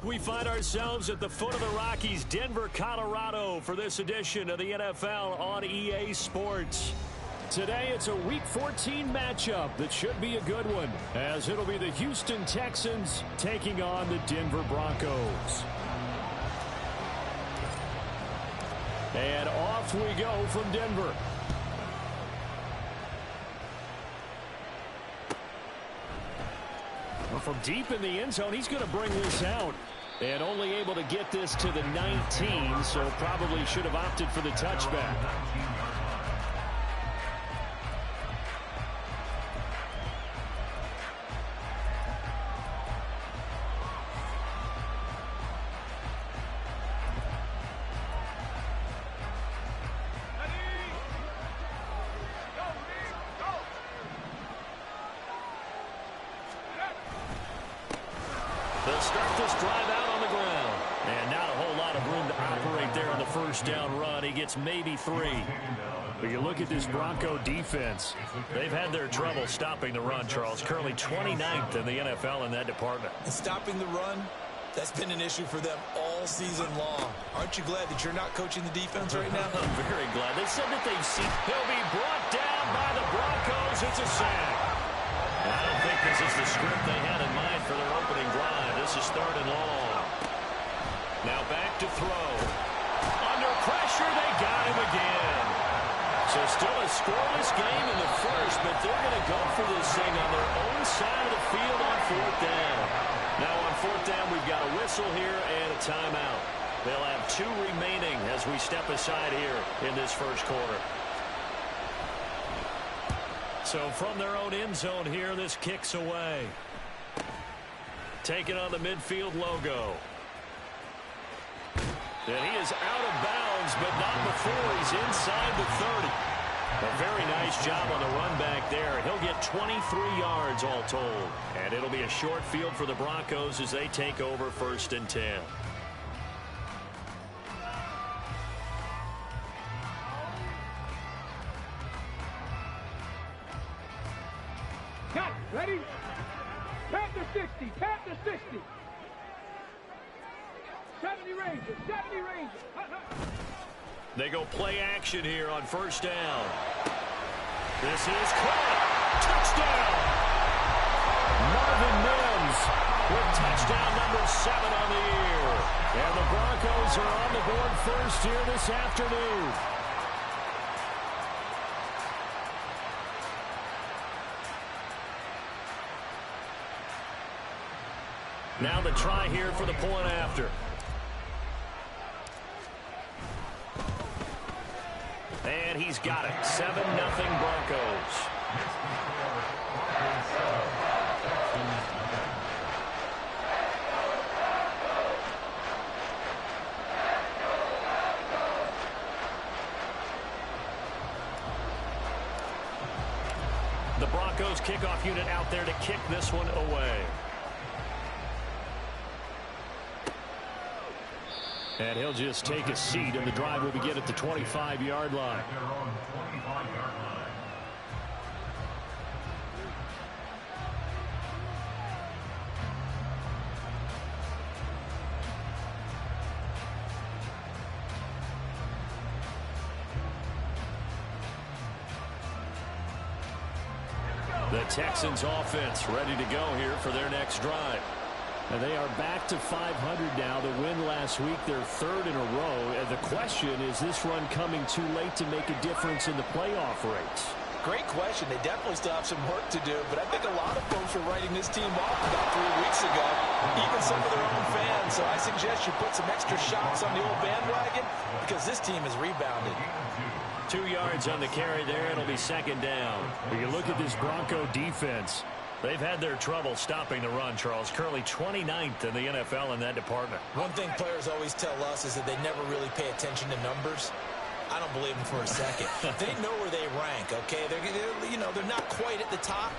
We find ourselves at the foot of the Rockies, Denver, Colorado, for this edition of the NFL on EA Sports. Today, it's a Week 14 matchup that should be a good one, as it'll be the Houston Texans taking on the Denver Broncos. And off we go from Denver. Well, from deep in the end zone, he's going to bring this out. And only able to get this to the 19, so probably should have opted for the touchback. They'll start this drive out on the ground. And not a whole lot of room to operate there on the first down run. He gets maybe 3. But you look at this Bronco defense. They've had their trouble stopping the run, Charles. Currently 29th in the NFL in that department. And stopping the run, that's been an issue for them all season long. Aren't you glad that you're not coaching the defense right now? I'm very glad. They said that they've seen. He'll be brought down by the Broncos. It's a sack. I don't think this is the script they had in mind for their opening drive. This is 3rd and long. Now back to throw. Under pressure, they got him again. So still a scoreless game in the first, but they're going to go for this thing on their own side of the field on 4th down. Now on 4th down, we've got a whistle here and a timeout. They'll have 2 remaining as we step aside here in this first quarter. So from their own end zone here, this kicks away. Taking on the midfield logo. And he is out of bounds, but not before he's inside the 30. A very nice job on the run back there. He'll get 23 yards all told. And it'll be a short field for the Broncos as they take over 1st and 10. Cut, ready? Pat to 60, pat to 60. 70 Rangers, 70 Rangers. They go play action here on 1st down. This is caught. Touchdown! Marvin Mims with touchdown number 7 on the year. And the Broncos are on the board first here this afternoon. Now the try here for the point after. And he's got it. 7-0 Broncos. The Broncos kickoff unit out there to kick this one away. And he'll just take a seat, and the drive will begin at the 25-yard line. The Texans offense ready to go here for their next drive. And they are back to 500 now. The win last week, their 3rd in a row. And the question, is this run coming too late to make a difference in the playoff race? Great question. They definitely still have some work to do, but I think a lot of folks were writing this team off about 3 weeks ago, even some of their own fans. So I suggest you put some extra shots on the old bandwagon because this team has rebounded. 2 yards on the carry there. It'll be 2nd down. When you look at this Bronco defense, they've had their trouble stopping the run, Charles. Currently 29th in the NFL in that department. One thing players always tell us is that they never really pay attention to numbers. I don't believe them for a second. They know where they rank, okay? They're not quite at the top,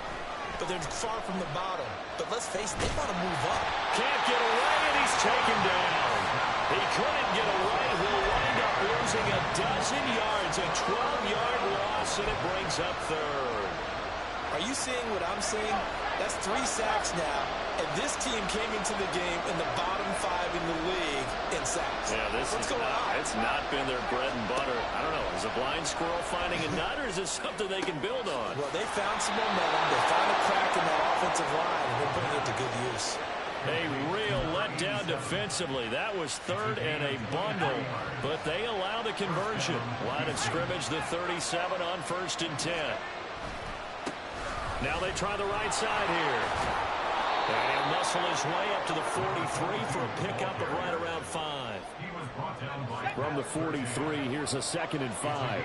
but they're far from the bottom. But let's face it, they want to move up. Can't get away, and he's taken down. He couldn't get away. He'll wind up losing a dozen yards, a 12-yard loss, and it brings up 3rd. Are you seeing what I'm seeing? That's 3 sacks now, and this team came into the game in the bottom 5 in the league in sacks. Yeah, What's going on? It's not been their bread and butter. I don't know. Is a blind squirrel finding a nut, or is this something they can build on? Well, they found some momentum. They found a crack in that offensive line, and they're putting it to good use. A real letdown defensively. That was 3rd and a bundle, but they allow the conversion. Line of scrimmage, the 37 on 1st and 10. Now they try the right side here. And he'll muscle his way up to the 43 for a pickup of right around 5. From the 43, here's a 2nd and 5.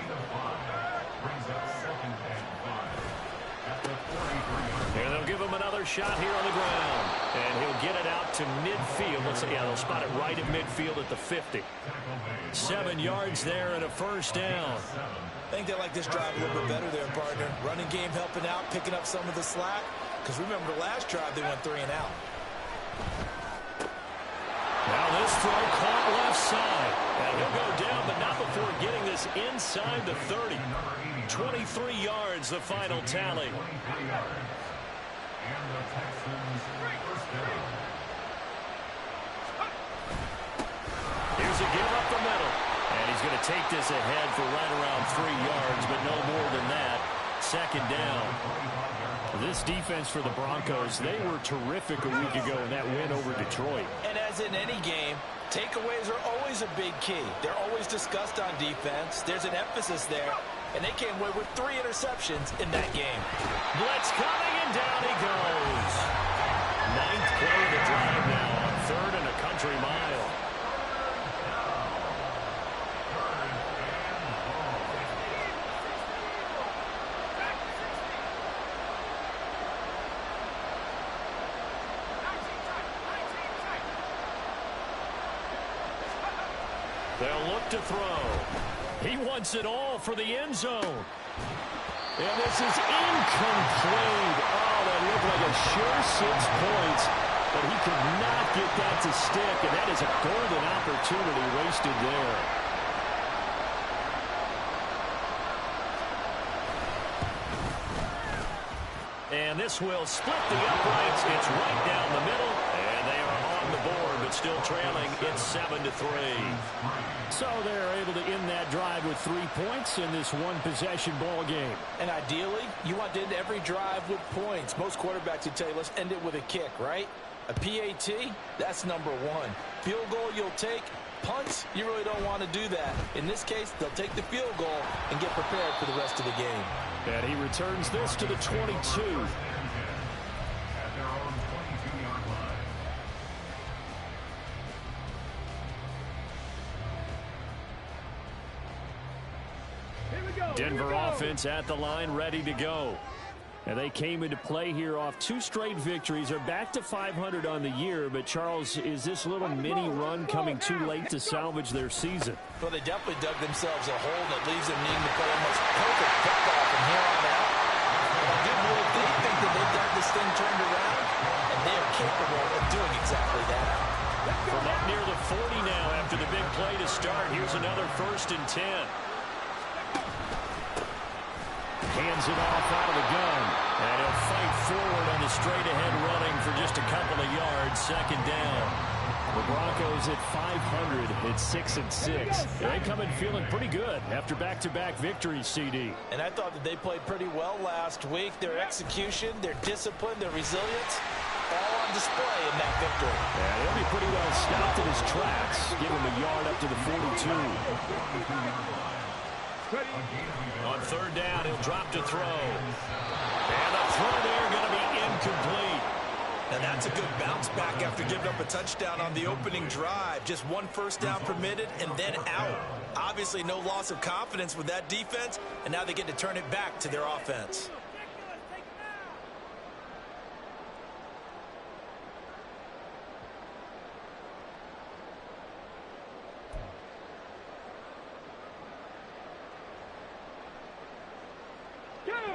And they'll give him another shot here on the ground. And he'll get it out to midfield. Let's see, yeah, they'll spot it right at midfield at the 50. 7 yards there and a 1st down. I think they like this drive a little bit better there, partner. Running game helping out, picking up some of the slack. Because remember, last drive they went 3 and out. Now this throw caught left side. And he'll go down, but not before getting this inside the 30. 23 yards, the final tally. Here's a give up the middle. And he's going to take this ahead for right around 3 yards, but no more than that. 2nd down. This defense for the Broncos, they were terrific a week ago in that win over Detroit. And as in any game, takeaways are always a big key. They're always discussed on defense. There's an emphasis there. And they came away with 3 interceptions in that game. Blitz coming, and down he goes. 9th play of the drive now on 3rd and a country mile. They'll look to throw. He wants it all for the end zone. And this is incomplete. Oh, that looked like a sure 6 points, but he could not get that to stick, and that is a golden opportunity wasted there. And this will split the uprights. It's right down the middle, and they are on the board, but still trailing. It's 7-3. So they're able to end that drive with 3 points in this one-possession ball game. And ideally, you want to end every drive with points. Most quarterbacks would tell you, let's end it with a kick, right? A PAT, that's number 1. Field goal you'll take. Punts, you really don't want to do that. In this case, they'll take the field goal and get prepared for the rest of the game. And he returns this to the 22. Denver offense at the line, ready to go. And they came into play here off 2 straight victories. They're back to 500 on the year. But, Charles, is this little mini run coming too late to salvage their season? Well, they definitely dug themselves a hole that leaves them needing to play almost perfect football from here on out. But I do believe they think that they've got this thing turned around, and they are capable of doing exactly that. From up near the 40 now after the big play to start. Here's another 1st and 10. Hands it off out of the gun. And he'll fight forward on the straight-ahead running for just a couple of yards. 2nd down. The Broncos at 500 at 6-6. They come in feeling pretty good after back-to-back victories, CD. And I thought that they played pretty well last week. Their execution, their discipline, their resilience, all on display in that victory. Yeah, he'll be pretty well stopped in his tracks. Give him a yard up to the 42. On 3rd down, he'll drop to throw. And the throw there going to be incomplete. And that's a good bounce back after giving up a touchdown on the opening drive. Just 1 first down permitted and then out. Obviously no loss of confidence with that defense, and now they get to turn it back to their offense.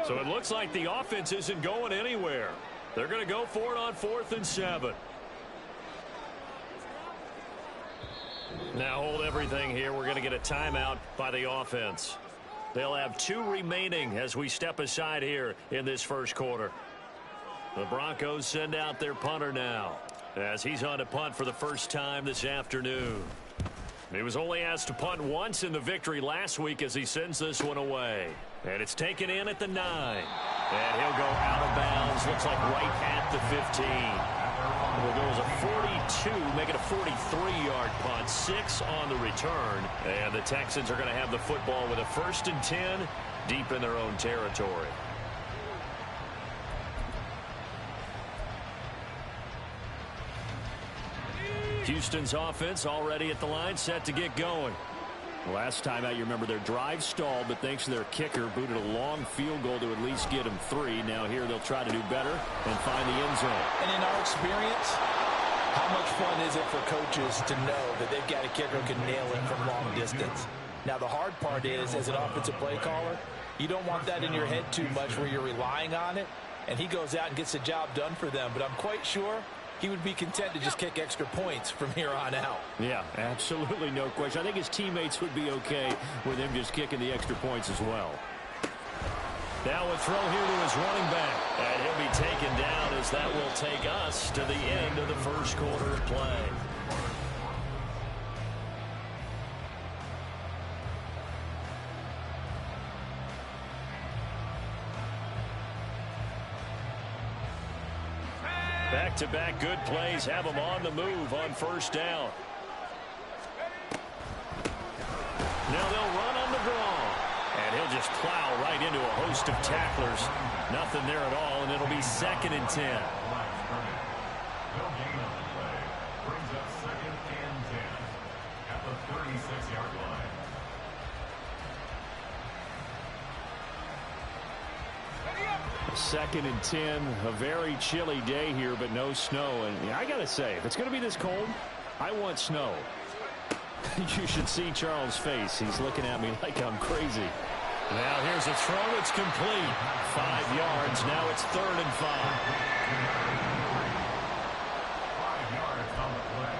So it looks like the offense isn't going anywhere. They're going to go for it on 4th and 7. Now hold everything here. We're going to get a timeout by the offense. They'll have 2 remaining as we step aside here in this first quarter. The Broncos send out their punter now, as he's on to punt for the first time this afternoon. He was only asked to punt once in the victory last week as he sends this one away. And it's taken in at the 9. And he'll go out of bounds. Looks like right at the 15. We'll go as a 42, make it a 43-yard punt. 6 on the return. And the Texans are going to have the football with a 1st and 10 deep in their own territory. Houston's offense already at the line, set to get going. Last time out, you remember their drive stalled, but thanks to their kicker, booted a long field goal to at least get them 3. Now here they'll try to do better and find the end zone. And in our experience, how much fun is it for coaches to know that they've got a kicker who can nail it from long distance? Now the hard part is, as an offensive play caller, you don't want that in your head too much where you're relying on it, and he goes out and gets the job done for them. But I'm quite sure he would be content to just kick extra points from here on out. Yeah, absolutely no question. I think his teammates would be okay with him just kicking the extra points as well. Now a throw here to his running back. And he'll be taken down as that will take us to the end of the first quarter of play. Back-to-back good plays have them on the move on 1st down. Now they'll run on the draw. And he'll just plow right into a host of tacklers. Nothing there at all, and it'll be 2nd and 10. Brings up 2nd and 10 at the 36-yard line. Second and 10, a very chilly day here, but no snow. And I got to say, if it's going to be this cold, I want snow. You should see Charles' face. He's looking at me like I'm crazy. Now here's a throw. It's complete. 5 yards. Now it's 3rd and 5. 5 yards on the play.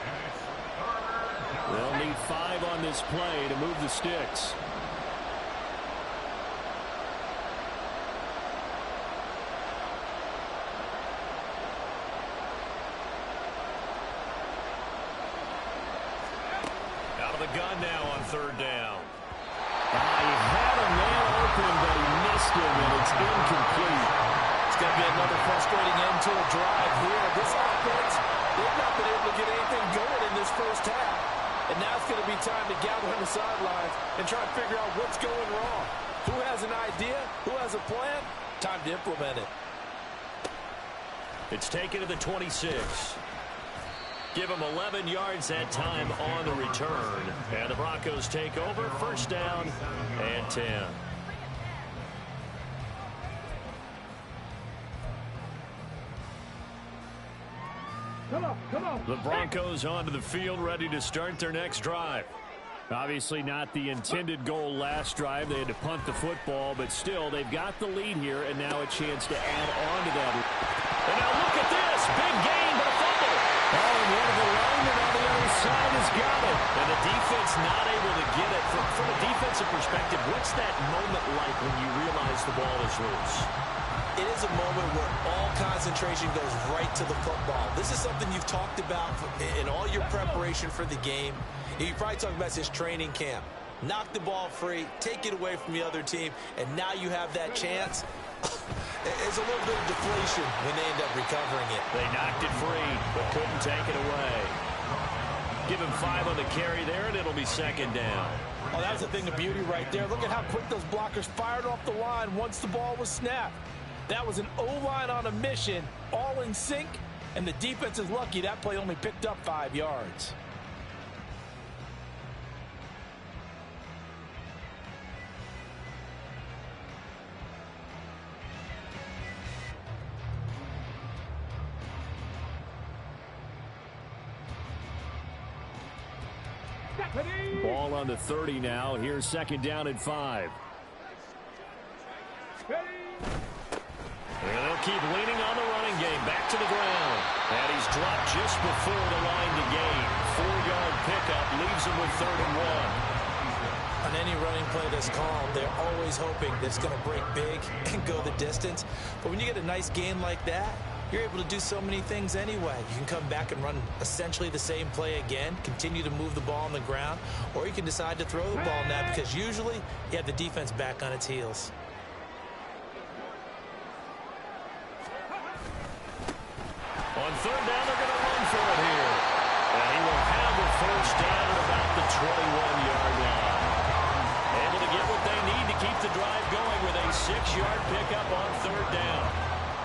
And it's 3rd. They'll need 5 on this play to move the sticks. Gun now on 3rd down. He had a man open, but he missed him, and it's incomplete. It's going to be another frustrating end to a drive here. This offense, they've not been able to get anything going in this first half. And now it's going to be time to gather on the sidelines and try and figure out what's going wrong. Who has an idea? Who has a plan? Time to implement it. It's taken to the 26. Give him 11 yards that time on the return. And the Broncos take over. 1st down and 10. Come on. The Broncos onto the field, ready to start their next drive. Obviously not the intended goal last drive. They had to punt the football, but still, they've got the lead here, and now a chance to add on to that. And now look at this. Big gain, but a fumble. Oh, and one of the linemen on the other side has got it. And the defense not able to get it. From a defensive perspective, what's that moment like when you realize the ball is loose? It is a moment where all concentration goes right to the football. This is something you've talked about in all your preparation for the game. You probably talked about this training camp. Knock the ball free, take it away from the other team, and now you have that chance. It's a little bit of deflation when they end up recovering it. They knocked it free, but couldn't take it away. Give him 5 on the carry there, and it'll be 2nd down. Oh, that was a thing of beauty right there. Look at how quick those blockers fired off the line once the ball was snapped. That was an O-line on a mission, all in sync, and the defense is lucky that play only picked up 5 yards. Ball on the 30 now. Here's 2nd down and 5. And they'll keep leaning on the running game. Back to the ground. And he's dropped just before the line to gain. 4-yard pickup leaves him with 3rd and 1. on any running play that's called, they're always hoping that it's going to break big and go the distance. But when you get a nice gain like that, you're able to do so many things anyway. You can come back and run essentially the same play again, continue to move the ball on the ground, or you can decide to throw the ball now because usually you have the defense back on its heels. On third down, they're going to run for it here. And he will have the first down at about the 21-yard line. Able to get what they need to keep the drive going with a 6-yard pickup on third down.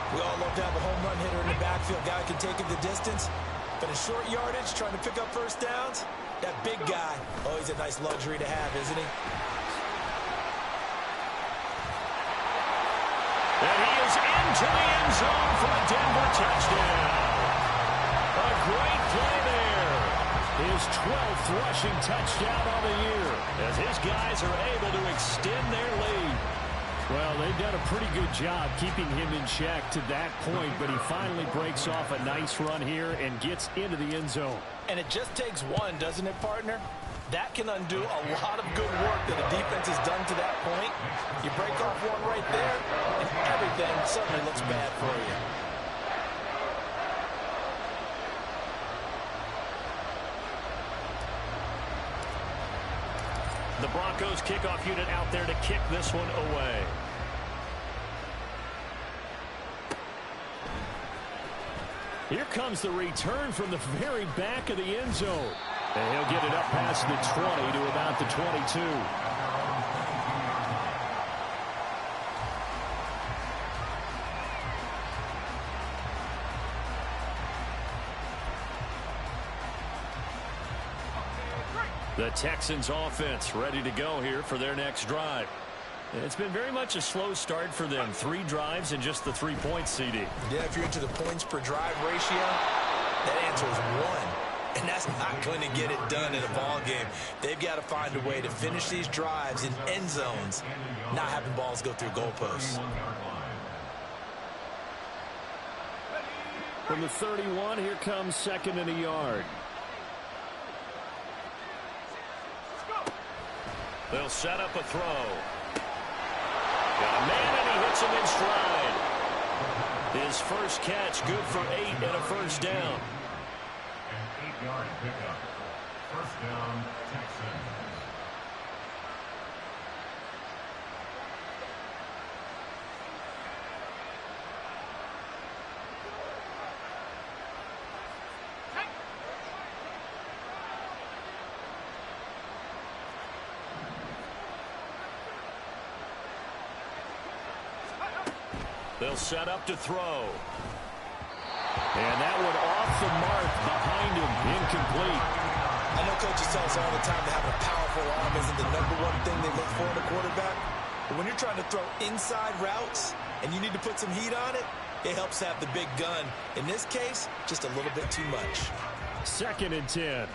We all love to have a home run hitter in the backfield, guy who can take it the distance. But in short yardage, trying to pick up first downs, that big guy, oh, he's a nice luxury to have, isn't he? And he is into the end zone for a Denver touchdown. A great play there. His 12th rushing touchdown on the year as his guys are able to extend their lead. Well, they've done a pretty good job keeping him in check to that point, but he finally breaks off a nice run here and gets into the end zone. And it just takes one, doesn't it, partner? That can undo a lot of good work that the defense has done to that point. You break off one right there, and everything suddenly looks bad for you. The Broncos kickoff unit out there to kick this one away. Here comes the return from the very back of the end zone. And he'll get it up past the 20 to about the 22. The Texans offense ready to go here for their next drive. It's been very much a slow start for them. 3 drives and just the 3 points, CD. Yeah, if you're into the points per drive ratio, that answer is 1. And that's not going to get it done in a ball game. They've got to find a way to finish these drives in end zones, not having balls go through goalposts. From the 31, here comes 2nd and a yard. They'll set up a throw. Got a man, and he hits him in stride. His first catch, good for 8 and a first down. An 8-yard pickup. First down, Texans. They'll set up to throw. And that one off the mark behind him, incomplete. I know coaches tell us all the time that having a powerful arm isn't the #1 thing they look for in a quarterback. But when you're trying to throw inside routes and you need to put some heat on it, it helps have the big gun. In this case, just a little bit too much. 2nd and 10.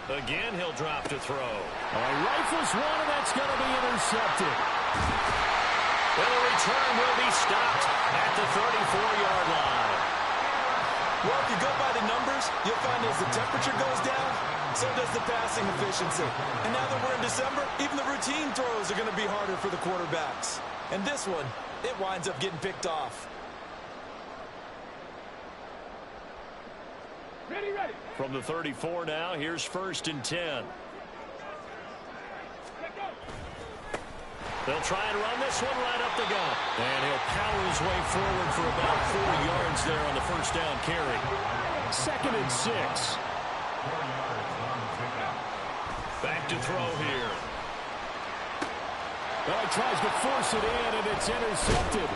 Again, he'll drop to throw. Rifles one, and that's going to be intercepted. And the return will be stopped at the 34-yard line. Well, if you go by the numbers, you'll find as the temperature goes down, so does the passing efficiency. And now that we're in December, even the routine throws are going to be harder for the quarterbacks. And this one, it winds up getting picked off. Ready, ready. From the 34 now, here's 1st and 10. They'll try and run this one right up the gut. And he'll power his way forward for about 4 yards there on the first down carry. 2nd and 6. Back to throw here. Well, he tries to force it in, and it's intercepted.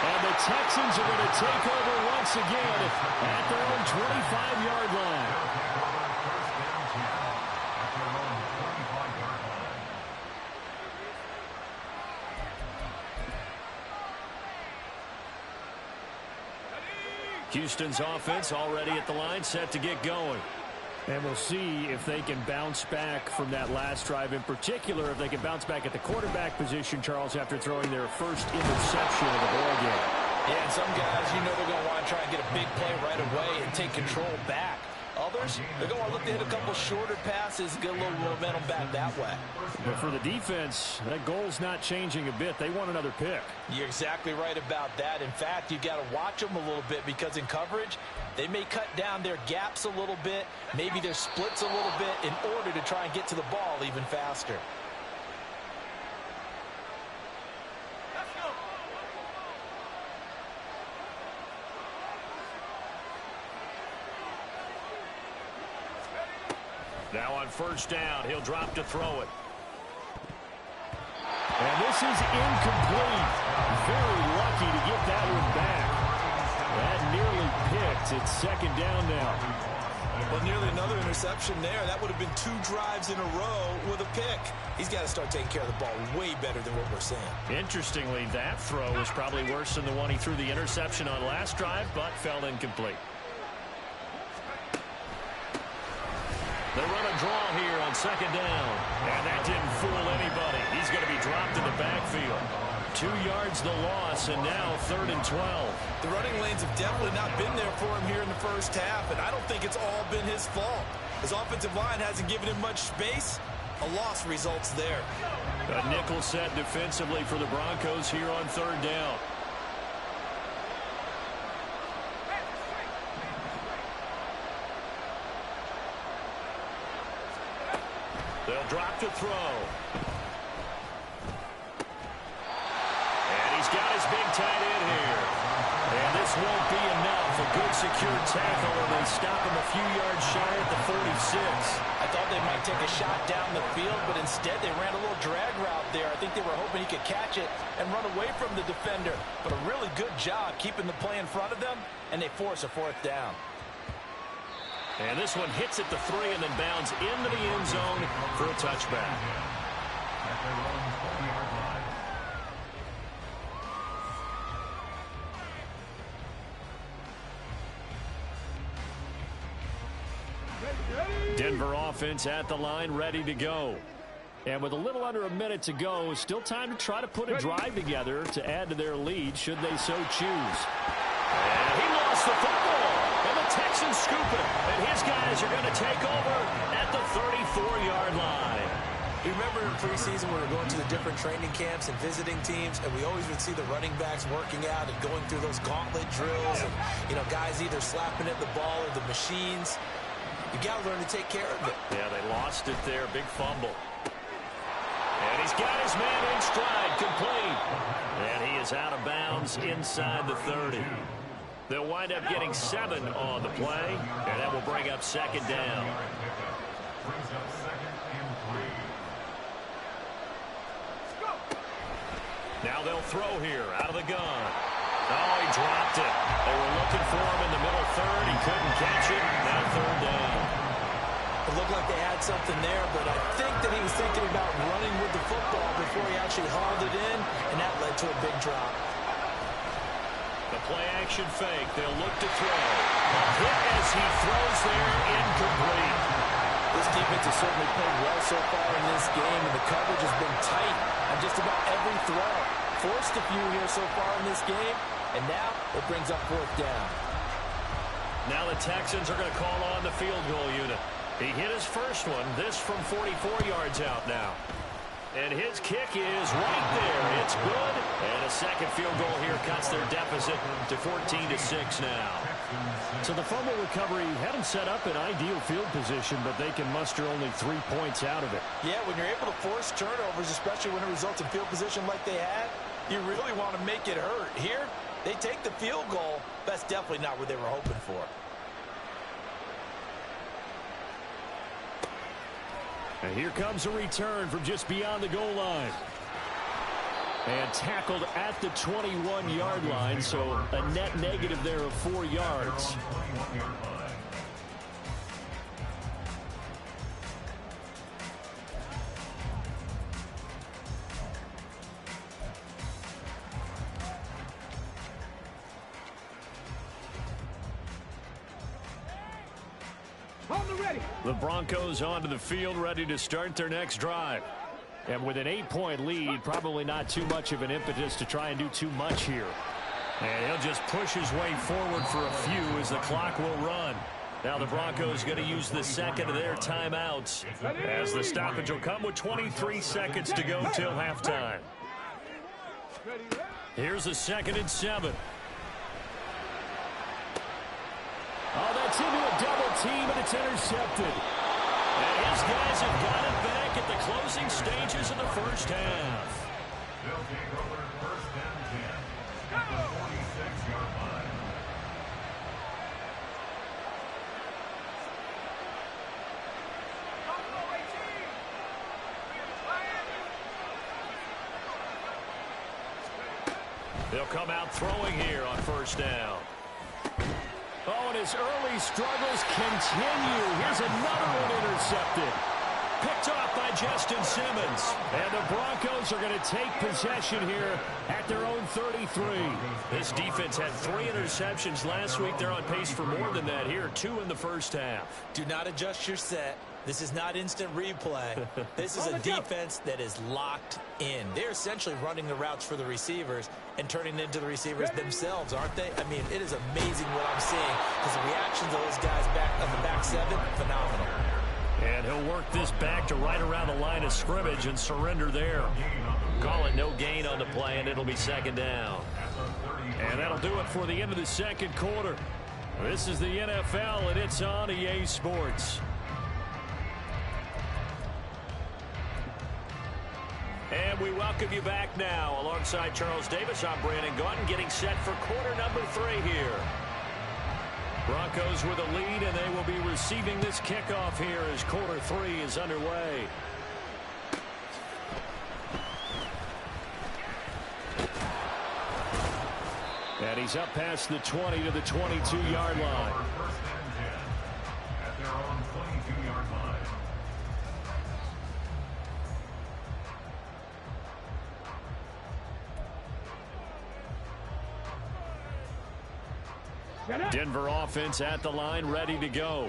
And the Texans are going to take over once again at their own 25-yard line. Houston's offense already at the line, set to get going. And we'll see if they can bounce back from that last drive, in particular if they can bounce back at the quarterback position, Charles, after throwing their first interception of the ball game. Yeah, and some guys, you know they're going to want to try and get a big play right away and take control back. Others, they're going to look to hit a couple shorter passes, get a little momentum back that way. But for the defense, that goal's not changing a bit. They want another pick. You're exactly right about that. In fact, you've got to watch them a little bit because in coverage, they may cut down their gaps a little bit, maybe their splits a little bit in order to try and get to the ball even faster. Now on first down, he'll drop to throw it. And this is incomplete. Very lucky to get that one back. That nearly picked. It's second down now. Well, nearly another interception there. That would have been 2 drives in a row with a pick. He's got to start taking care of the ball way better than what we're seeing. Interestingly, that throw was probably worse than the one he threw the interception on last drive, but fell incomplete. They run a draw here on second down. And that didn't fool anybody. He's going to be dropped in the backfield. 2 yards the loss, and now 3rd and 12. The running lanes have definitely not been there for him here in the first half, and I don't think it's all been his fault. His offensive line hasn't given him much space. A loss results there. A nickel set defensively for the Broncos here on 3rd down. They'll drop to throw. And he's got his big tight end here. And this won't be enough. A good secure tackle, and they stop him a few yards shy at the 46. I thought they might take a shot down the field, but instead they ran a little drag route there. I think they were hoping he could catch it and run away from the defender. But a really good job keeping the play in front of them, and they force a 4th down. And this one hits at the 3 and then bounds into the end zone for a touchback. Denver offense at the line, ready to go. And with a little under a minute to go, still time to try to put a drive together to add to their lead should they so choose. And he lost the football. And the Texans scoop it. And his guys are going to take over at the 34-yard line. You remember in preseason when we were going to the different training camps and visiting teams, and we always would see the running backs working out and going through those gauntlet drills and, you know, guys either slapping at the ball or the machines. You got to learn to take care of it. Yeah, they lost it there. Big fumble. And he's got his man in stride, complete. And he is out of bounds inside the 30. They'll wind up getting 7 on the play, and that will bring up second down. Now they'll throw here out of the gun. Oh, he dropped it. They were looking for him in the middle 3rd. He couldn't catch it. Now 3rd down. It looked like they had something there, but I think that he was thinking about running with the football before he actually hauled it in, and that led to a big drop. The play-action fake. They'll look to throw. A hit as he throws there, incomplete. This defense has certainly played well so far in this game, and the coverage has been tight on just about every throw. Forced a few here so far in this game, and now it brings up 4th down. Now the Texans are going to call on the field goal unit. He hit his first one, this from 44 yards out now. And his kick is right there. It's good. And a second field goal here cuts their deficit to 14-6 now. So the fumble recovery had them set up in ideal field position, but they can muster only 3 points out of it. Yeah, when you're able to force turnovers, especially when it results in field position like they had, you really want to make it hurt. Here, they take the field goal. That's definitely not what they were hoping for. And here comes a return from just beyond the goal line. And tackled at the 21-yard line, so a net negative there of 4 yards. The Broncos onto the field, ready to start their next drive. And with an 8-point lead, probably not too much of an impetus to try and do too much here. And he'll just push his way forward for a few as the clock will run. Now the Broncos going to use the second of their timeouts as the stoppage will come with 23 seconds to go till halftime. Here's a 2nd and 7. Oh, that's into a double team, and it's intercepted. And his guys have got it back at the closing stages of the first half. They'll take over 1st and 10 at the 46-yard line. They'll come out throwing here on 1st down. Oh, and his early struggles continue. Here's another one intercepted. Picked off by Justin Simmons. And the Broncos are going to take possession here at their own 33. This defense had 3 interceptions last week. They're on pace for more than that here. 2 in the first half. Do not adjust your set. This is not instant replay. This is a defense that is locked in. They're essentially running the routes for the receivers and turning into the receivers themselves, aren't they? I mean, it is amazing what I'm seeing because the reactions of those guys back on the back 7, phenomenal. And he'll work this back to right around the line of scrimmage and surrender there. Call it no gain on the play, and it'll be 2nd down. And that'll do it for the end of the 2nd quarter. This is the NFL, and it's on EA Sports. And we welcome you back now. Alongside Charles Davis, I'm Brandon Gaudin, getting set for quarter number 3 here. Broncos with a lead, and they will be receiving this kickoff here as quarter 3 is underway. And he's up past the 20 to the 22-yard line. 1st and 10 at their own 22-yard line. Denver offense at the line, ready to go.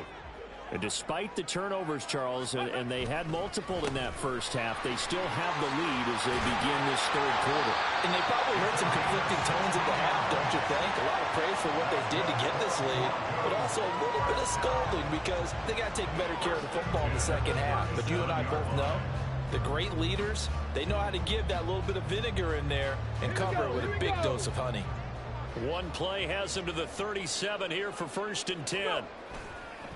And despite the turnovers, Charles, and they had multiple in that first half, they still have the lead as they begin this 3rd quarter. And they probably heard some conflicting tones at the half, don't you think? A lot of praise for what they did to get this lead, but also a little bit of scolding because they got to take better care of the football in the 2nd half. But you and I both know the great leaders, they know how to give that little bit of vinegar in there and cover it with a big dose of honey. One play has him to the 37 here for 1st and 10.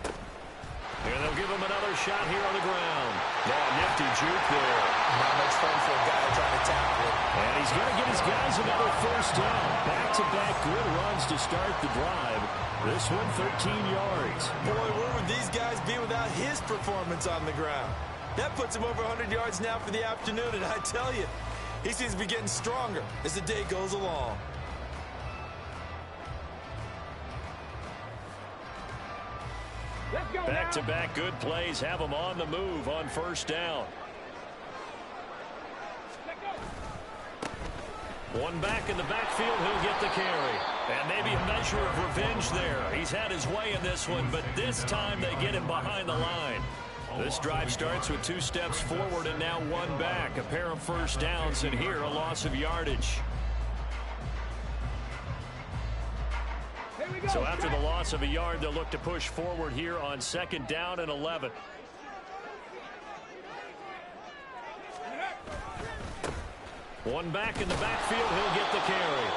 And they'll give him another shot here on the ground. Yeah, nifty juke there. Not much fun for a guy trying to tackle it. And he's going to get his guys another 1st down. Back-to-back good runs to start the drive. This one 13 yards. Boy, where would these guys be without his performance on the ground? That puts him over 100 yards now for the afternoon, and I tell you, he seems to be getting stronger as the day goes along. Back-to-back good plays have him on the move on 1st down. One back in the backfield, he'll get the carry. And maybe a measure of revenge there. He's had his way in this one, but this time they get him behind the line. This drive starts with 2 steps forward and now 1 back. A pair of 1st downs, and here a loss of yardage. So after the loss of a yard, they'll look to push forward here on 2nd down and 11. One back in the backfield, he'll get the carry.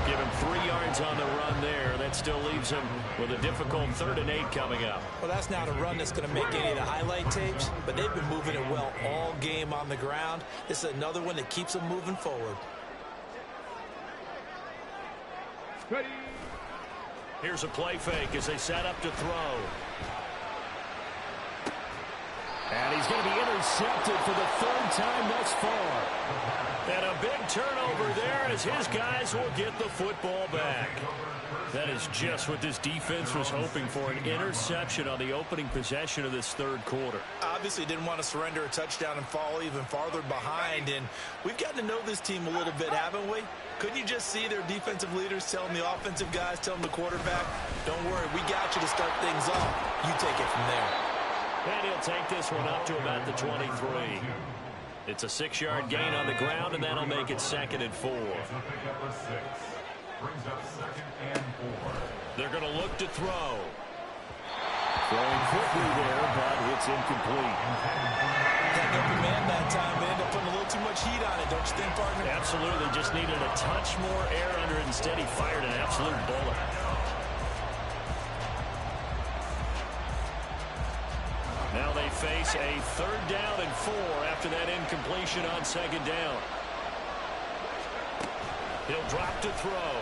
Give him 3 yards on the run there. That still leaves him with a difficult 3rd and 8 coming up. Well, that's not a run that's going to make any of the highlight tapes, but they've been moving it well all game on the ground. This is another one that keeps them moving forward. Ready. Here's a play fake as they set up to throw. And he's going to be intercepted for the 3rd time thus far. And a big turnover there as his guys will get the football back. That is just what this defense was hoping for, an interception on the opening possession of this 3rd quarter. Obviously didn't want to surrender a touchdown and fall even farther behind, and we've gotten to know this team a little bit, haven't we? Couldn't you just see their defensive leaders telling the offensive guys, telling the quarterback, don't worry, we got you to start things off. You take it from there. And he'll take this one up to about the 23. It's a 6-yard gain on the ground, and that'll make it 2nd and 4. Brings up 2nd and 4. They're going to look to throw. Throwing quickly there, but it's incomplete. That open man that time, they ended up putting a little too much heat on it, don't you think, partner? Absolutely, just needed a touch more air under it. Instead, he fired an absolute bullet. Now they face a 3rd down and 4 after that incompletion on 2nd down. He'll drop to throw.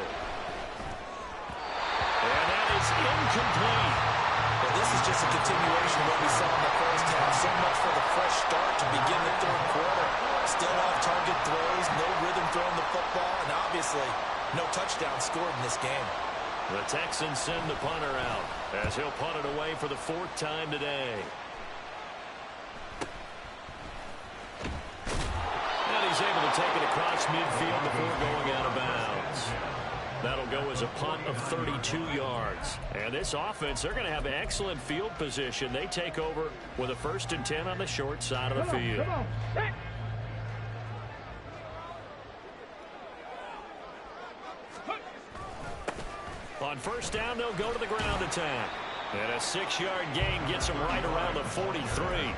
And that is incomplete. Well, this is just a continuation of what we saw in the first half. So much for the fresh start to begin the 3rd quarter. Still off-target throws, no rhythm throwing the football, and obviously no touchdown scored in this game. The Texans send the punter out as he'll punt it away for the 4th time today. And he's able to take it across midfield before going out of bounds. That'll go as a punt of 32 yards. And this offense, they're going to have excellent field position. They take over with a 1st and 10 on the short side of the field. Come on. On 1st down, they'll go to the ground attack. And a 6-yard gain gets them right around the 43.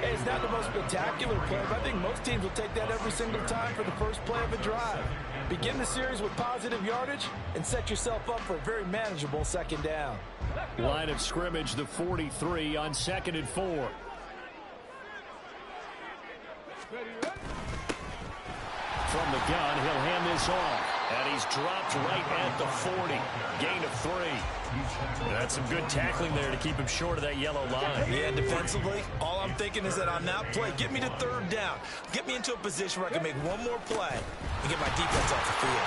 Hey, it's not the most spectacular play, but I think most teams will take that every single time for the first play of a drive. Begin the series with positive yardage and set yourself up for a very manageable 2nd down. Line of scrimmage, the 43 on 2nd and 4. From the gun, he'll hand this off. And he's dropped right at the 40. Gain of 3. That's some good tackling there to keep him short of that yellow line. Yeah, defensively, all I'm thinking is that on that play, get me to 3rd down. Get me into a position where I can make one more play and get my defense off the field.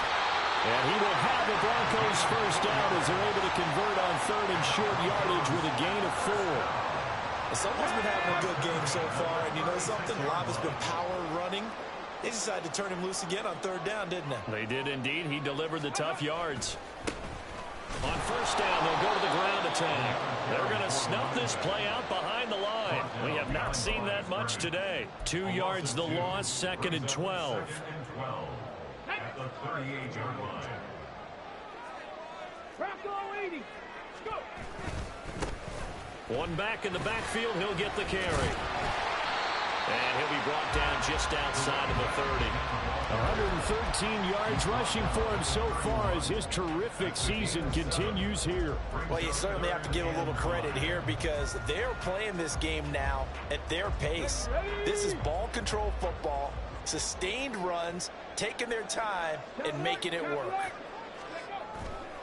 And he will have the Broncos 1st down as they're able to convert on 3rd and short yardage with a gain of 4. Someone's been having a good game so far, and you know something? Love has been power running. They decided to turn him loose again on 3rd down, didn't they? They did indeed. He delivered the tough yards. On 1st down, they'll go to the ground attack. They're going to snuff this play out behind the line. We have not seen that much today. 2 yards the loss, 2nd and 12. At the 38-yard line. Bronco 80. Go. One back in the backfield. He'll get the carry. And he'll be brought down just outside of the 30. 113 yards rushing for him so far as his terrific season continues here. Well, you certainly have to give a little credit here because they're playing this game now at their pace. This is ball control football, sustained runs, taking their time, and making it work.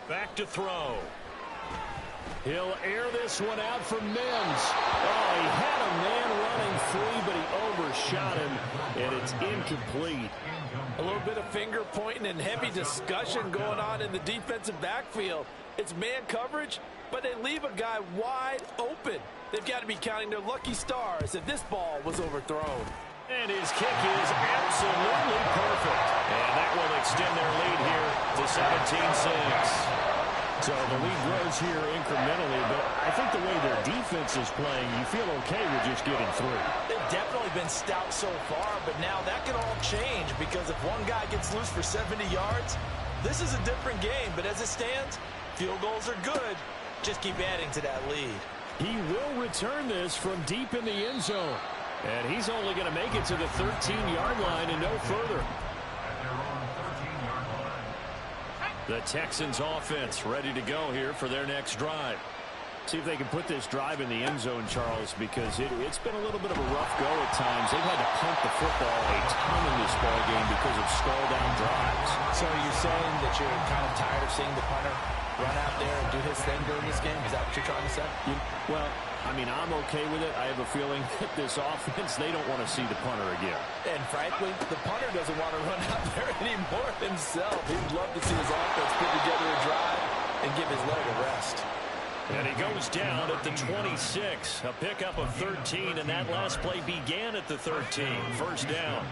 Back to throw. He'll air this one out for Mims. Oh, he had a man running free, but he overshot him, and it's incomplete. A little bit of finger pointing and heavy discussion going on in the defensive backfield. It's man coverage, but they leave a guy wide open. They've got to be counting their lucky stars if this ball was overthrown. And his kick is absolutely perfect. And that will extend their lead here to 17-6. So the lead grows here incrementally, but I think the way their defense is playing, you feel okay with just getting through. They've definitely been stout so far, but now that can all change because if one guy gets loose for 70 yards, this is a different game. But as it stands, field goals are good. Just keep adding to that lead. He will return this from deep in the end zone. And he's only going to make it to the 13-yard line and no further. The Texans offense ready to go here for their next drive. See if they can put this drive in the end zone, Charles, because it's been a little bit of a rough go at times. They've had to punt the football a ton in this ball game because of stall-down drives. So you're saying that you're kind of tired of seeing the punter run out there and do his thing during this game? Is that what you're trying to say? Well, I mean, I'm okay with it. I have a feeling that this offense, they don't want to see the punter again. And frankly, the punter doesn't want to run out there anymore himself. He'd love to see his offense put together a drive and give his leg a rest. And he goes down at the 26. A pickup of 13, and that last play began at the 13. 1st down.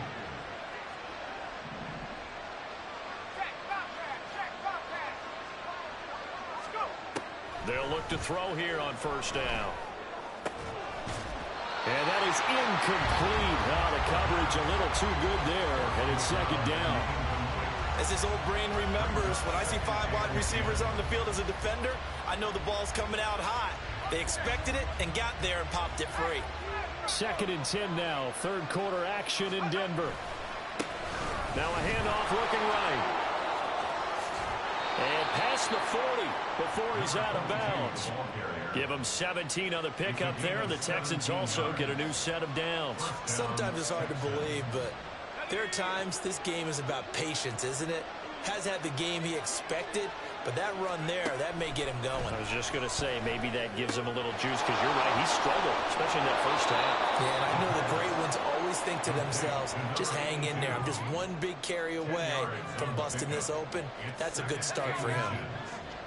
They'll look to throw here on 1st down. And that is incomplete. The coverage a little too good there, and it's 2nd down. As his old brain remembers, when I see 5 wide receivers on the field as a defender, I know the ball's coming out high. They expected it and got there and popped it free. 2nd and 10 now. Third quarter action in Denver. Now a handoff looking right. And past the 40 before he's out of bounds. Give him 17 on the pickup there, and the Texans also get a new set of downs. Sometimes it's hard to believe, but there are times this game is about patience, isn't it? Has had the game he expected, but that run there, that may get him going. I was just going to say, maybe that gives him a little juice, because you're right, he struggled, especially in that first half. Yeah, and I know the great ones always think to themselves, just hang in there. I'm just one big carry away from busting this open. That's a good start for him.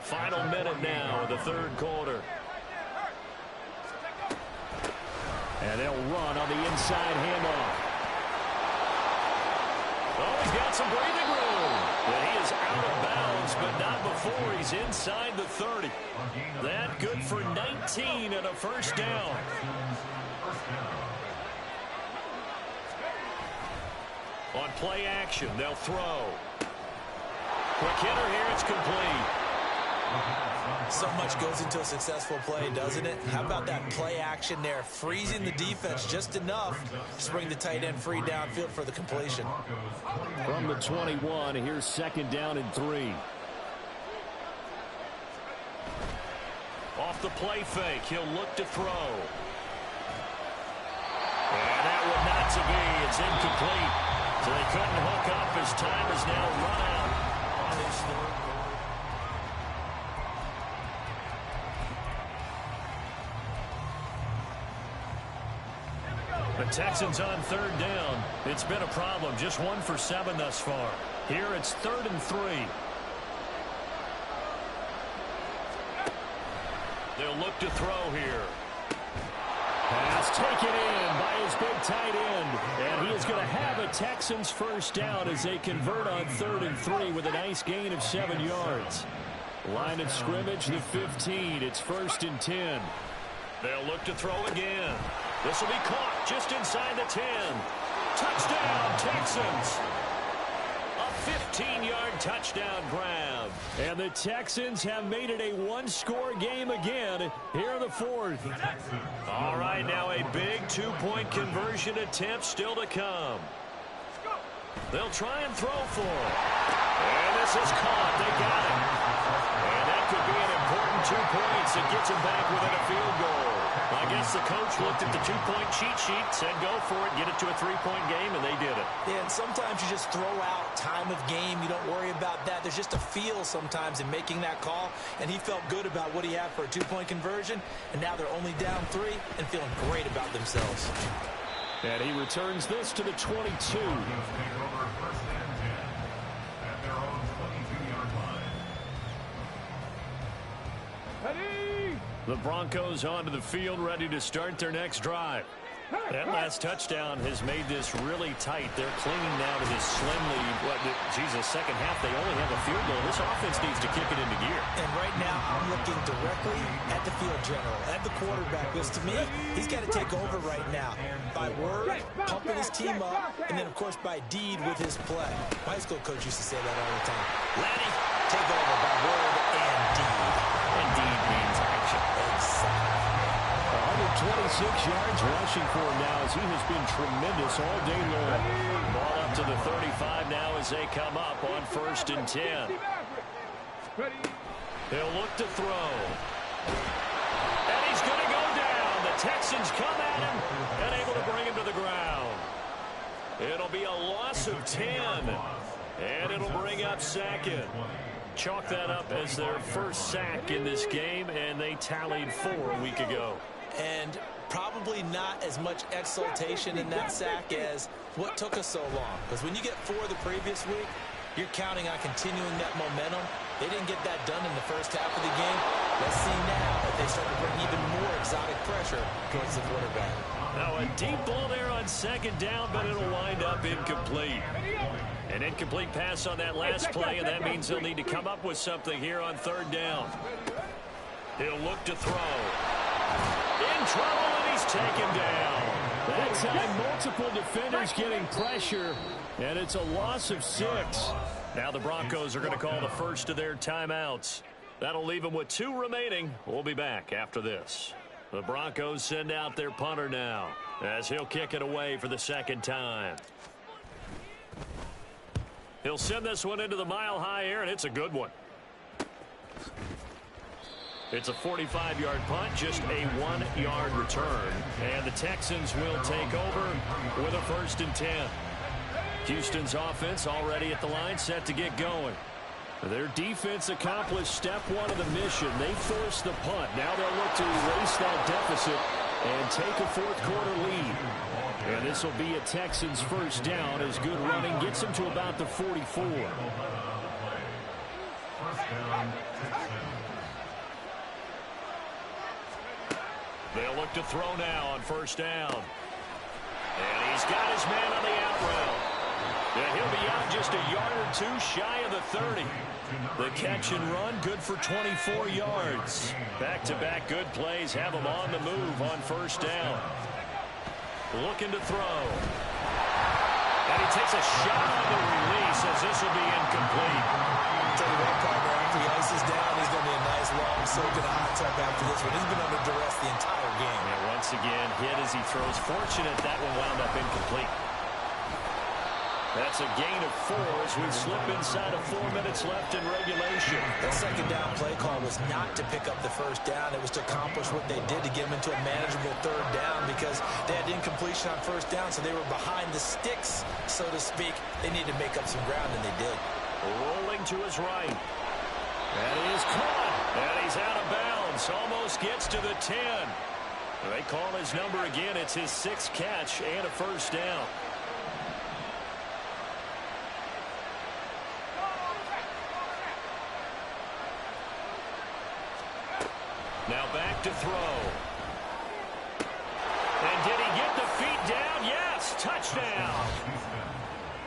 Final minute now of the third quarter. And they'll run on the inside handoff. Oh, he's got some breathing room. But he is out of bounds, but not before he's inside the 30. That good for 19 and a first down. On play action, they'll throw. Quick hitter here, it's complete. So much goes into a successful play, doesn't it? How about that play action there, freezing the defense just enough to bring the tight end free downfield for the completion. From the 21, here's 2nd down and 3. Off the play fake, he'll look to throw. And that one not to be. It's incomplete. So they couldn't hook up. His time is now run out on his third quarter. The Texans on 3rd down. It's been a problem. Just 1 for 7 thus far. Here it's 3rd and 3. They'll look to throw here. Pass taken in by his big tight end. And he is going to have a Texans first down as they convert on 3rd and 3 with a nice gain of 7 yards. Line of scrimmage, the 15. It's 1st and 10. They'll look to throw again. This will be caught just inside the 10. Touchdown, Texans. A 15-yard touchdown grab. And the Texans have made it a one-score game again here in the 4th. All right, now a big 2-point conversion attempt still to come. They'll try and throw for it. And this is caught. They got it. And that could be an important 2 points. It gets them back within a field goal. I guess the coach looked at the 2-point cheat sheet, said go for it, get it to a 3-point game, and they did it. Yeah, and sometimes you just throw out time of game. You don't worry about that. There's just a feel sometimes in making that call, and he felt good about what he had for a 2-point conversion, and now they're only down 3 and feeling great about themselves. And he returns this to the 22. The Broncos onto the field, ready to start their next drive. That last touchdown has made this really tight. They're clinging now to this slim lead. Second half, they only have a field goal. This offense needs to kick it into gear. And right now, I'm looking directly at the field general, at the quarterback. Because to me, he's got to take over right now. By word, pumping his team up, and then, of course, by deed with his play. My high school coach used to say that all the time. Lanny, take over by word and deed. And deed means action. Exactly. 126 yards rushing for him now as he has been tremendous all day long. Ball up to the 35 now as they come up on 1st and 10. He'll look to throw. And he's going to go down. The Texans come at him and able to bring him to the ground. It'll be a loss of 10. And it'll bring up 2nd. Chalk that up as their first sack in this game, and they tallied 4 a week ago. And probably not as much exultation in that sack as what took us so long. Because when you get 4 the previous week, you're counting on continuing that momentum. They didn't get that done in the first half of the game. Let's see now if they start to bring even more exotic pressure towards the quarterback. Now a deep ball there on 2nd down, but it'll wind up incomplete. An incomplete pass on that last play, and that means they'll need to come up with something here on 3rd down. He'll look to throw. In trouble, and he's taken down. That time, multiple defenders getting pressure, and it's a loss of 6. Now the Broncos are going to call the first of their timeouts. That'll leave them with 2 remaining. We'll be back after this. The Broncos send out their punter now as he'll kick it away for the second time. He'll send this one into the mile-high air, and it's a good one. It's a 45-yard punt, just a 1-yard return. And the Texans will take over with a 1st and 10. Houston's offense already at the line, set to get going. Their defense accomplished step 1 of the mission. They forced the punt. Now they'll look to erase that deficit and take a 4th quarter lead. And this will be a Texans 1st down as good running gets them to about the 44. They'll look to throw now on 1st down. And he's got his man on the out route. And he'll be out just a yard or 2 shy of the 30. The catch and run, good for 24 yards. Back-to-back good plays have him on the move on 1st down. Looking to throw. And he takes a shot on the release as this will be incomplete. Tell you what, partner, after he ices down, he's going to be a nice long soak in a hot tub after this one. He's been under duress the entire game. And once again, hit as he throws. Fortunate that one wound up incomplete. That's a gain of 4 as we slip inside of 4 minutes left in regulation. That 2nd down play call was not to pick up the 1st down. It was to accomplish what they did to get them into a manageable 3rd down because they had incompletion on 1st down, so they were behind the sticks, so to speak. They needed to make up some ground, and they did. Rolling to his right. And he is caught. And he's out of bounds. Almost gets to the 10. They call his number again. It's his 6th catch and a 1st down. Now back to throw. And did he get the feet down? Yes, touchdown.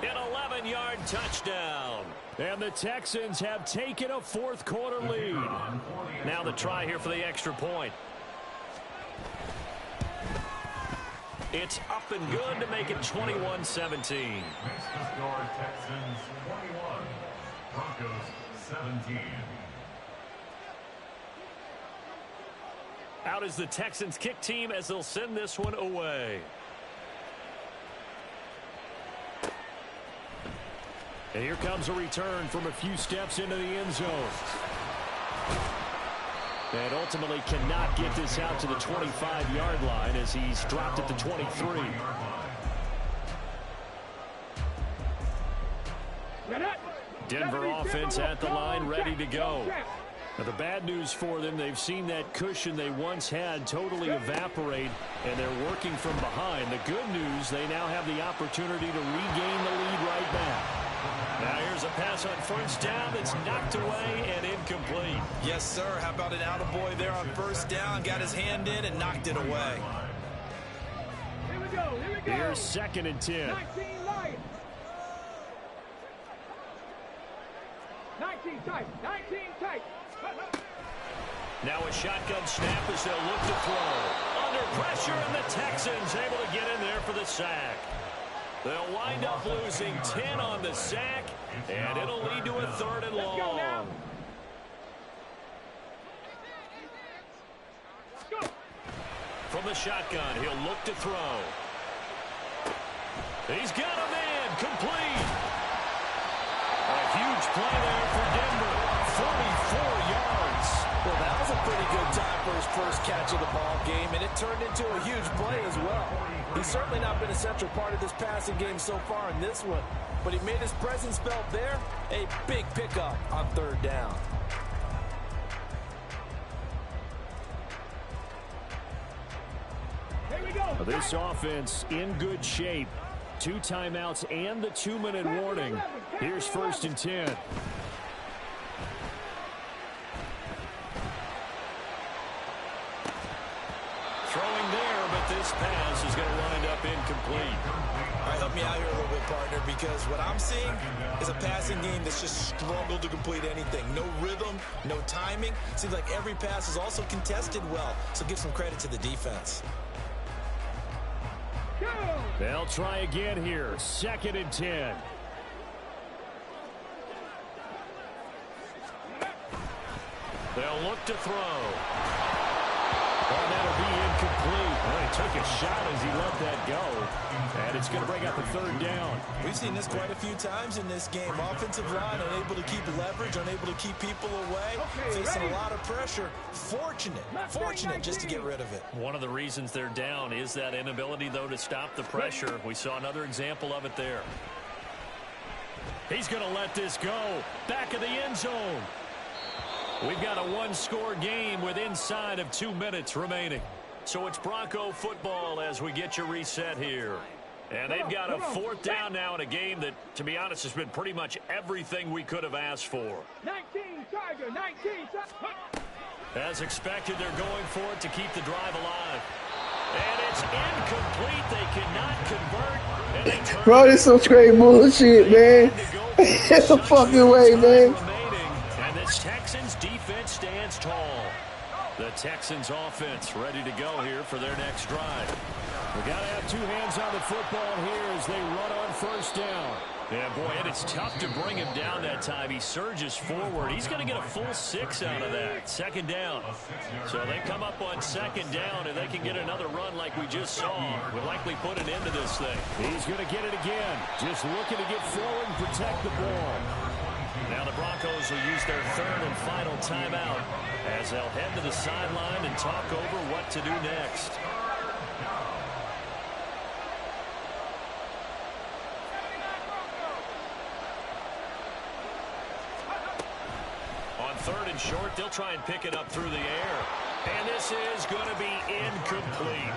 An 11-yard touchdown. And the Texans have taken a 4th quarter lead. Now the try here for the extra point. It's up and good to make it 21-17. Makes the score Texans 21, Broncos 17. Out is the Texans kick team as they'll send this one away. And here comes a return from a few steps into the end zone. And ultimately cannot get this out to the 25-yard line as he's dropped at the 23. Denver offense at the line, ready to go. Now the bad news for them, they've seen that cushion they once had totally evaporate, and they're working from behind. The good news, they now have the opportunity to regain the lead right back. Now here's a pass on 1st down that's knocked away and incomplete. Yes, sir. How about an attaboy there on 1st down? Got his hand in and knocked it away. Here we go. Here's 2nd and 10. 19 Lions. 19 tight. 19 tight. Now a shotgun snap as they'll look to throw. Under pressure, and the Texans able to get in there for the sack. They'll wind up losing 10 on the sack, and it'll lead to a 3rd and long. From the shotgun, he'll look to throw. He's got a man, complete. A huge play there for Denver, 44 yards. Well, that was a pretty good time for his 1st catch of the ball game, and it turned into a huge play as well. He's certainly not been a central part of this passing game so far in this one, but he made his presence felt there. A big pickup on 3rd down. Here we go. This offense in good shape. 2 timeouts and the 2-minute warning. Here's 1st and 10. Throwing there, but this pass is going to wind up incomplete. All right, help me out here a little bit, partner, because what I'm seeing is a passing game that's just struggled to complete anything. No rhythm, no timing. Seems like every pass is also contested well, so give some credit to the defense. They'll try again here. 2nd and 10. They'll look to throw. Oh, that'll be incomplete. Well, he took a shot as he let that go. And it's going to bring up a third down. We've seen this quite a few times in this game. Offensive line unable to keep leverage, unable to keep people away, facing a lot of pressure. Fortunate just to get rid of it. One of the reasons they're down is that inability, though, to stop the pressure. We saw another example of it there. He's going to let this go. Back of the end zone. We've got a one-score game with inside of 2 minutes remaining. So it's Bronco football as we get you reset here. And they've got a fourth down now in a game that, to be honest, has been pretty much everything we could have asked for. 19, Tiger, 19. As expected, they're going for it to keep the drive alive. And it's incomplete. They cannot convert. And they turn. Bro, this is some straight bullshit, man. Get the fucking way, man. And the Texans defense stands tall. The Texans offense ready to go here for their next drive. We got to have two hands on the football here as they run on first down. Yeah, boy, and it's tough to bring him down that time. He surges forward. He's going to get a full 6 out of that. Second down. So they come up on second down, and they can get another run like we just saw. We'll likely put an end to this thing. He's going to get it again. Just looking to get forward and protect the ball. Now the Broncos will use their third and final timeout as they'll head to the sideline and talk over what to do next. On third and short, they'll try and pick it up through the air. And this is going to be incomplete.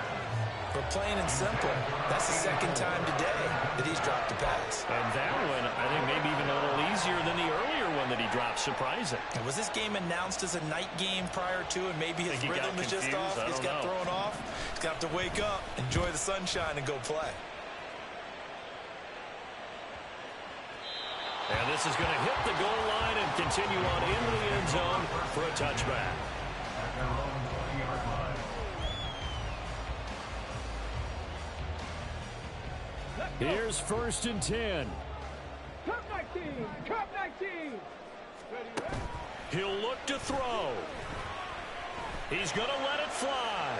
For plain and simple, that's the second time today that he's dropped a pass. And that one, I think, maybe even a little easier than the earlier one that he dropped. Surprising. And was this game announced as a night game prior to, and maybe his rhythm was just off? He's got thrown off. He's got to wake up, enjoy the sunshine, and go play. And this is going to hit the goal line and continue on into the end zone for a touchback. Here's first and 10. Cup 19, Cup 19. Ready? He'll look to throw. He's going to let it fly.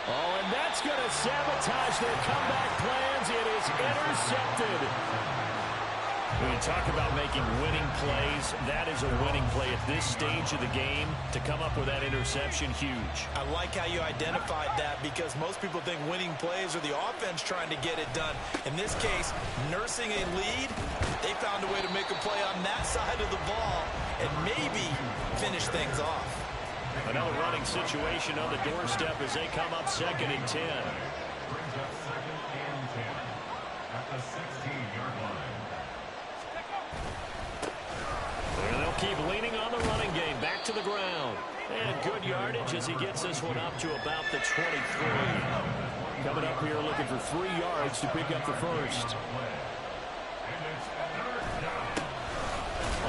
Oh, and that's going to sabotage their comeback plans. It is intercepted. When you talk about making winning plays, that is a winning play at this stage of the game. To come up with that interception, huge. I like how you identified that, because most people think winning plays are the offense trying to get it done. In this case, nursing a lead, they found a way to make a play on that side of the ball and maybe finish things off. Another running situation on the doorstep as they come up second and 10. Brings up second and 10 at the 16-yard line. And they'll keep leaning on the running game. Back to the ground. And good yardage as he gets this one up to about the 23. Coming up here looking for 3 yards to pick up the first.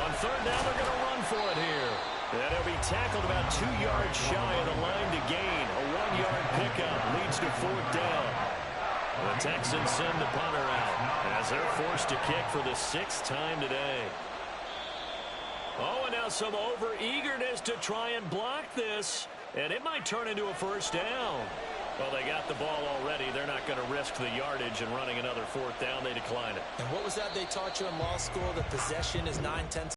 On third down, they're going to run for it here. And he'll be tackled about 2 yards shy of the line to gain. A 1-yard pickup leads to fourth down. The Texans send the punter out as they're forced to kick for the 6th time today. Oh, and now some over-eagerness to try and block this. And it might turn into a first down. Well, they got the ball already. They're not going to risk the yardage and running another fourth down. They decline it. And what was that they taught you in law school? That possession is 9/10